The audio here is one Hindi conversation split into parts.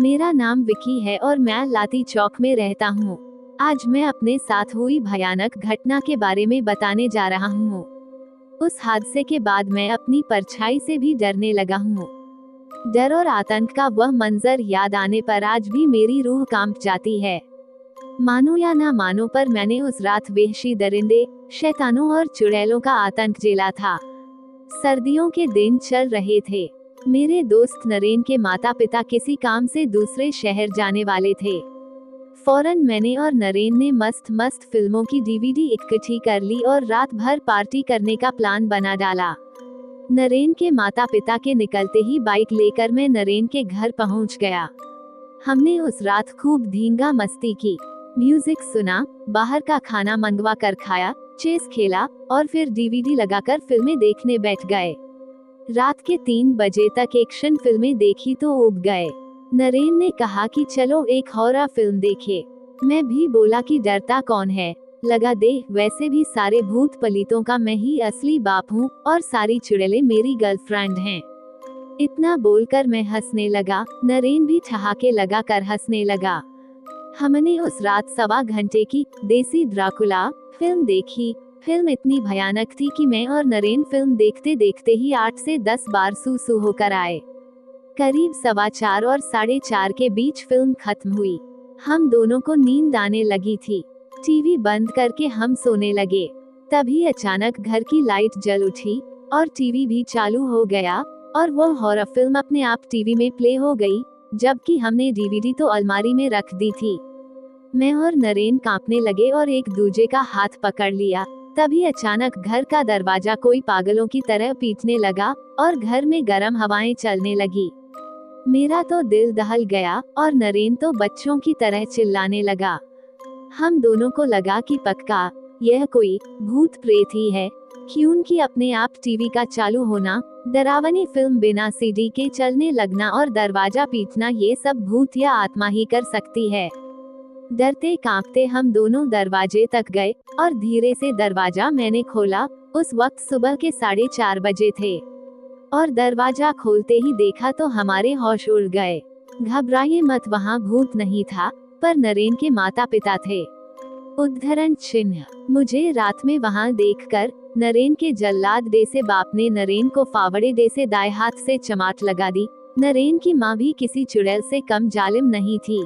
मेरा नाम विकी है और मैं लाती चौक में रहता हूँ। आज मैं अपने साथ हुई भयानक घटना के बारे में बताने जा रहा हूँ। उस हादसे के बाद मैं अपनी परछाई से भी डरने लगा हूँ। डर और आतंक का वह मंजर याद आने पर आज भी मेरी रूह कांप जाती है। मानो या ना मानो, पर मैंने उस रात वहशी दरिंदे, शैतानों और चुड़ैलों का आतंक झेला था। सर्दियों के दिन चल रहे थे। मेरे दोस्त नरेन के माता पिता किसी काम से दूसरे शहर जाने वाले थे। फौरन मैंने और नरेन ने मस्त मस्त फिल्मों की डीवीडी इकट्ठी कर ली और रात भर पार्टी करने का प्लान बना डाला। नरेन के माता पिता के निकलते ही बाइक लेकर मैं नरेन के घर पहुंच गया। हमने उस रात खूब धींगा मस्ती की, म्यूजिक सुना, बाहर का खाना मंगवा कर खाया, चेस खेला और फिर डीवीडी लगाकर फिल्में देखने बैठ गए। रात के 3 बजे तक एक्शन फिल्में देखी तो ऊब गए। नरेन ने कहा कि चलो एक हॉरर फिल्म देखे। मैं भी बोला कि डरता कौन है, लगा दे, वैसे भी सारे भूत पलीतों का मैं ही असली बाप हूँ और सारी चुड़ैलें मेरी गर्लफ्रेंड हैं। इतना बोलकर मैं हंसने लगा। नरेन भी ठहाके लगा कर हंसने लगा। हमने उस रात 1.25 घंटे की देसी ड्राकुला फिल्म देखी। फिल्म इतनी भयानक थी कि मैं और नरेन फिल्म देखते देखते ही 8 से 10 बार सू होकर आए। करीब 4:15 और 4:30 के बीच फिल्म खत्म हुई। हम दोनों को नींद आने लगी थी। टीवी बंद करके हम सोने लगे। तभी अचानक घर की लाइट जल उठी और टीवी भी चालू हो गया और वो हॉरर फिल्म अपने आप टीवी में प्ले हो गई, जबकि हमने डीवीडी तो अलमारी में रख दी थी। मैं और नरेन कांपने लगे और एक दूजे का हाथ पकड़ लिया। तभी अचानक घर का दरवाजा कोई पागलों की तरह पीटने लगा और घर में गर्म हवाएं चलने लगी। मेरा तो दिल दहल गया और नरेन तो बच्चों की तरह चिल्लाने लगा। हम दोनों को लगा कि पक्का यह कोई भूत प्रेत ही है, क्योंकि अपने आप टीवी का चालू होना, डरावनी फिल्म बिना सीडी के चलने लगना और दरवाजा पीटना, ये सब भूत या आत्मा ही कर सकती है। डरते कांपते हम दोनों दरवाजे तक गए और धीरे से दरवाजा मैंने खोला। उस वक्त सुबह के 4:30 बजे थे और दरवाजा खोलते ही देखा तो हमारे होश उड़ गए। घबराइए मत, वहाँ भूत नहीं था, पर नरेन के माता पिता थे। उद्धरण चिन्ह। मुझे रात में वहाँ देखकर नरेन के जल्लाद डे से बाप ने नरेन को फावड़े डे से दाएं हाथ से चमाट लगा दी। नरेन की माँ भी किसी चुड़ैल से कम जालिम नहीं थी।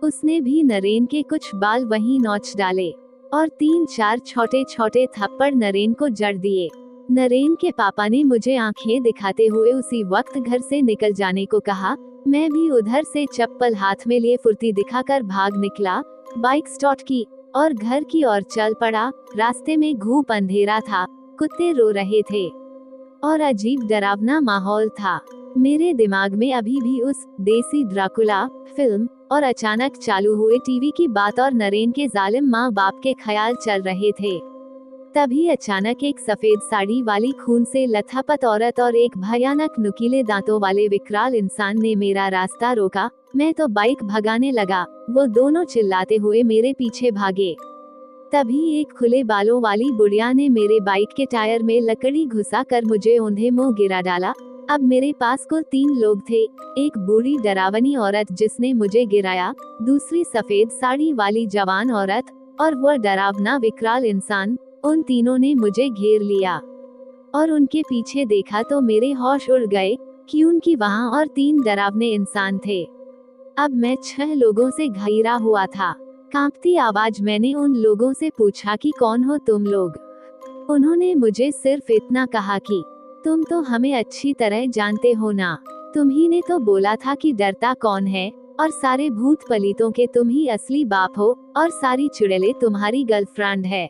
उसने भी नरेन के कुछ बाल वहीं नोच डाले और 3-4 छोटे छोटे थप्पड़ नरेन को जड़ दिए। नरेन के पापा ने मुझे आंखें दिखाते हुए उसी वक्त घर से निकल जाने को कहा। मैं भी उधर से चप्पल हाथ में लिए फुर्ती दिखाकर भाग निकला, बाइक स्टार्ट की और घर की ओर चल पड़ा। रास्ते में घूप अंधेरा था, कुत्ते रो रहे थे और अजीब डरावना माहौल था। मेरे दिमाग में अभी भी उस देसी ड्राकुला फिल्म और अचानक चालू हुए टीवी की बात और नरेन के जालिम माँ बाप के ख्याल चल रहे थे। तभी अचानक एक सफेद साड़ी वाली खून से लथपथ औरत और एक भयानक नुकीले दांतों वाले विकराल इंसान ने मेरा रास्ता रोका। मैं तो बाइक भगाने लगा, वो दोनों चिल्लाते हुए मेरे पीछे भागे। तभी एक खुले बालों वाली बुढ़िया ने मेरे बाइक के टायर में लकड़ी घुसा कर मुझे औंधे मुंह गिरा डाला। अब मेरे पास कुल 3 लोग थे, एक बूढ़ी डरावनी औरत जिसने मुझे गिराया, दूसरी सफेद साड़ी वाली जवान औरत और वह डरावना विकराल इंसान। उन तीनों ने मुझे घेर लिया और उनके पीछे देखा तो मेरे होश उड़ गए, क्योंकि वहां और 3 डरावने इंसान थे। अब मैं 6 लोगों से घिरा हुआ था। कांपती आवाज मैंने उन लोगों से पूछा कि कौन हो तुम लोग। उन्होंने मुझे सिर्फ इतना कहा कि तुम तो हमें अच्छी तरह जानते हो ना, तुम्ही ने तो बोला था कि डरता कौन है और सारे भूत पलीतों के तुम ही असली बाप हो और सारी चुड़ैलें तुम्हारी गर्लफ्रेंड है।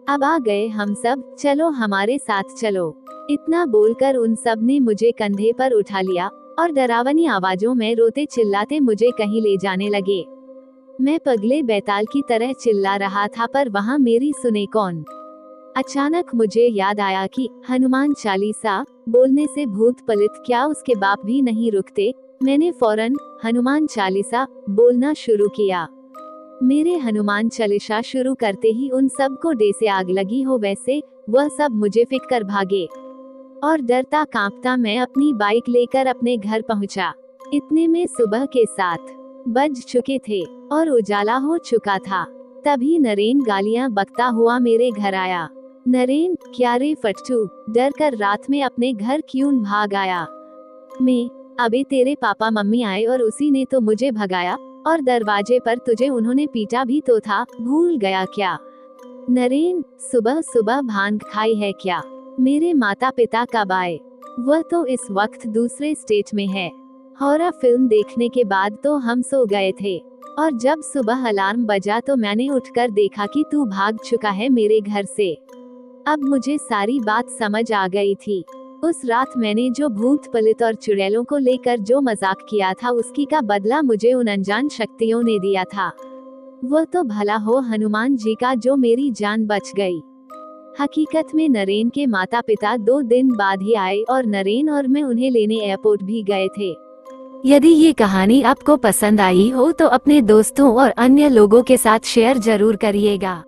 अब आ गए हम सब, चलो हमारे साथ चलो। इतना बोलकर उन सब ने मुझे कंधे पर उठा लिया और डरावनी आवाजों में रोते चिल्लाते मुझे कहीं ले जाने लगे। मैं पगले बैताल की तरह चिल्ला रहा था, पर वहाँ मेरी सुने कौन। अचानक मुझे याद आया कि हनुमान चालीसा बोलने से भूत पलित क्या उसके बाप भी नहीं रुकते। मैंने फौरन हनुमान चालीसा बोलना शुरू किया। मेरे हनुमान चालीसा शुरू करते ही उन सब को डे से आग लगी हो वैसे वह सब मुझे फेंक कर भागे और डरता कांपता मैं अपनी बाइक लेकर अपने घर पहुंचा। इतने में सुबह के 7 बज चुके थे और उजाला हो चुका था। तभी नरेन गालियां बकता हुआ मेरे घर आया। नरेन, क्या रे फट्टू, डर कर रात में अपने घर क्यों भाग आया? मैं, अबे तेरे पापा मम्मी आए और उसी ने तो मुझे भगाया, और दरवाजे पर तुझे उन्होंने पीटा भी तो था, भूल गया क्या? नरेन, सुबह सुबह भांग खाई है क्या? मेरे माता पिता कब आए? वह तो इस वक्त दूसरे स्टेट में है। हॉरर फिल्म देखने के बाद तो हम सो गए थे, और जब सुबह अलार्म बजा तो मैंने उठकर देखा कि तू भाग चुका है मेरे घर से। अब मुझे सारी बात समझ आ गई थी। उस रात मैंने जो भूत पलित और चुड़ैलों को लेकर जो मजाक किया था, उसकी का बदला मुझे उन अनजान शक्तियों ने दिया था। वह तो भला हो हनुमान जी का जो मेरी जान बच गई। हकीकत में नरेन के माता पिता 2 दिन बाद ही आए और नरेन और मैं उन्हें लेने एयरपोर्ट भी गए थे। यदि ये कहानी आपको पसंद आई हो तो अपने दोस्तों और अन्य लोगों के साथ शेयर जरूर करिएगा।